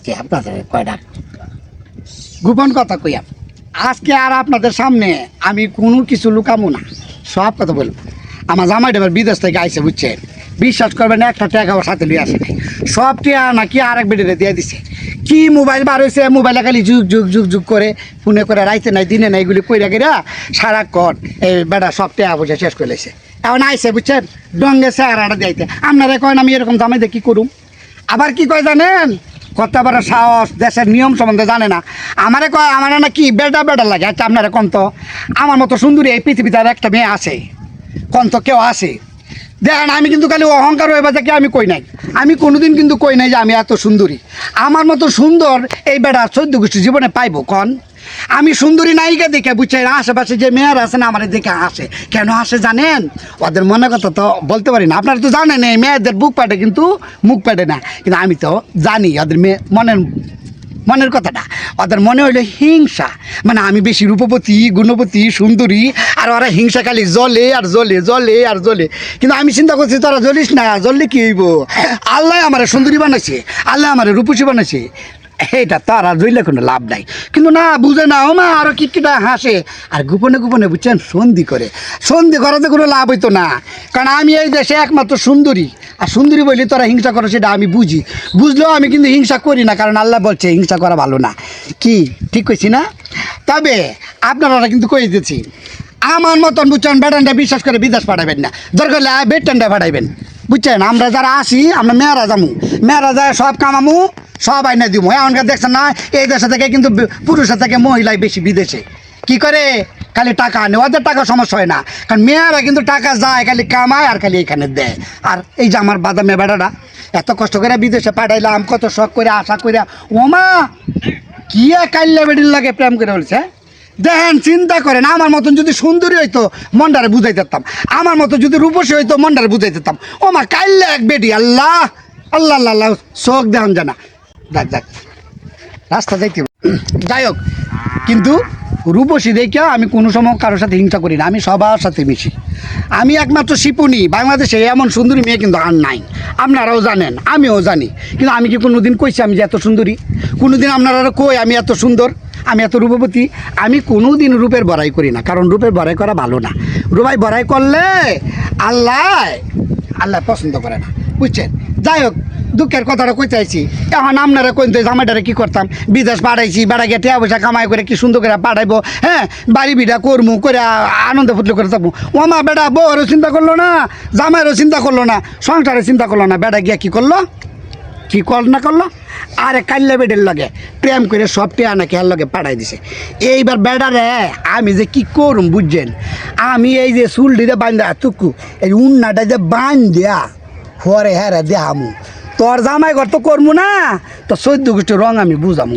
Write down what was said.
আজকে আপনাদের কয়টা গোপন কথা কইয়া আজকে আর আপনাদের সামনে আমি কোনো কিছু লুকামো না, সব কথা বলবো। আমার জামাইটা এবার বিদেশ থেকে আইসে, বুঝছেন, বিশ্বাস করবেন একটা টাকা ওর সাথে লিয়ে আসে নাই, সব টিয়া নাকি আরেক বেডিরে দিয়ে দিছে। কি মোবাইল বার হয়েছে, মোবাইলে খালি যুগ যুগ যুগ যুগ করে ফোনে করে রাইতে নাই দিনে নাই এগুলি কইরা গেরা সারাক্ষণ এই বেটা সব টিয়া পয়সা শেষ করে লেছে। এখন আইসে, বুঝছেন, ডঙ্গে চেহারাটা দিতে। আপনারা কয়েন আমি এরকম জামাই দিয়ে কী করুম? আবার কি কয় জানেন, কত বড় সাহস, দেশের নিয়ম সম্বন্ধে জানে না। আমারে কয় আমার না কি বেটা বেটা লাগে। আচ্ছা আপনারা কোন তো আমার মতো সুন্দরী এই পৃথিবীতে আর একটা মেয়ে আছে? কোন তো কেউ আছে? দেখেন, আমি কিন্তু খালি অহংকার হয়ে বাজে কি আমি কই নাই, আমি কোনোদিন কিন্তু কই নাই যে আমি এত সুন্দরী। আমার মতো সুন্দর এই বেটা 14 গোষ্ঠী জীবনে পাইবো কন? আমি সুন্দরী নায়িকা দেখে, বুঝছেন, আশেপাশে যে মেয়েরা আছে না আমার দেখে হাসে। কেন হাসে জানেন? ওদের মনে কথা তো বলতে পারি না। আপনারা তো জানেন এই মেয়েদের বুক পাটে কিন্তু মুখ পাটে না, কিন্তু আমি তো জানি ওদের মনের কথাটা। ওদের মনে হইলো হিংসা, মানে আমি বেশি রূপবতী গুণবতী সুন্দরী, আর ওরা হিংসা খালি জ্বলে আর জ্বলে জ্বলে আর জ্বলে। কিন্তু আমি চিন্তা করছি তোরা জ্বলিস না, জ্বললে কি হইব? আল্লাহ আমার সুন্দরী বানাইছে, আল্লাহ আমার রূপসী বানাইছে, এইটা তার আর জ্বললে কোনো লাভ নাই। কিন্তু না, বুঝে না, ও মা আরও কিটকিটা হাসে আর গোপনে গোপনে, বুঝছেন, সন্ধি করে। সন্ধি করাতে কোনো লাভ হইতো না, কারণ আমি এই দেশে একমাত্র সুন্দরী। আর সুন্দরী বলি তোরা হিংসা করো, সেটা আমি বুঝি। বুঝলেও আমি কিন্তু হিংসা করি না, কারণ আল্লাহ বলছে হিংসা করা ভালো না। কি ঠিক কইছি না? তবে আপনারা কিন্তু কই দিচ্ছি, আমার মতন, বুঝছেন, বেটানটা বিশ্বাস করে বিদেশ পাঠাবেন না, দরকার হলে বেটানটা পাঠাইবেন। বুঝছেন, আমরা যারা আসি, আমরা মেয়েরা যামু, মেয়েরা যায় সব কামামু, সব আইনা দিব। এখনকার দেখছেন না, এই দেশে থেকে কিন্তু পুরুষের থেকে মহিলাই বেশি বিদেশে। কি করে? খালি টাকা আনে, ওদের টাকা সমস্যা হয় না, কারণ মেয়েরা কিন্তু টাকা যায় খালি কামায় আর খালি এখানে দেয়। আর এই যে আমার বাদামে বেটাটা এত কষ্ট করে বিদেশে পাঠাইলাম, কত শখ করে আশা করে, ওমা কি কাইল্লা বেডির লাগে প্রেম করে বলছে। দেখেন, চিন্তা করেন, আমার মতন যদি সুন্দরী হইতো মন্ডারে বুঝাই দিতাম, আমার মতো যদি রূপসী হইতো মন্ডারে বুঝাই দিতাম। ওমা কাইল্লা এক বেডি, আল্লাহ আল্লাহ আল্লাহ আল্লাহ, চোখ দেখান জানা। যাক যাক, রাস্তা যাইতে যাই হোক, কিন্তু রূপসী দেখে আমি কোনো সময় কারোর সাথে হিংসা করি না, আমি সবার সাথে মিশি। আমি একমাত্র শিপুনি, বাংলাদেশে এমন সুন্দরী মেয়ে কিন্তু আর নাই। আপনারাও জানেন, আমিও জানি, কিন্তু আমি কি কোনো দিন কইছি আমি যে এত সুন্দরী? কোনো দিন আপনারা কই আমি এত সুন্দর, আমি এত রূপবতী? আমি কোনো দিন রূপের বড়াই করি না, কারণ রূপের বড়াই করা ভালো না। রূপাই বড়াই করলে আল্লাহ পছন্দ করে না, বুঝছেন। যাই হোক, দুঃখের কথাটা কই চাইছি, এখন আপনারা কইতে জামাইটারে কি করতাম, বিদেশ পাঠাইছি, বেড়া গিয়ে টাকা পয়সা কামাই করে কি সুন্দর করে পাঠাইবো, হ্যাঁ, বাড়ি বিড়া করমু করে আনন্দ ফুটলে করে থাকবো। ওমা বেটা বউরও চিন্তা করলো না, জামাইরও চিন্তা করলো না, সংসারের চিন্তা করলো না, বেটা গিয়া কি করলো, কি না করলো, আরে কাল্লা বেডের লগে প্রেম করে সব টেয়া নাকি আর লগে পাঠাই দিছে। এইবার বেডারে আমি যে কি করুম, বুঝছেন, আমি এই যে চুল দিতে বান্ধা তুকু এই উন্নাটা যে বান দিয়া হরে হ্যাঁ দেহামু, তোর জামাই ঘর তো করবো না, তো 14 গোষ্ঠীর রং আমি বুঝামু।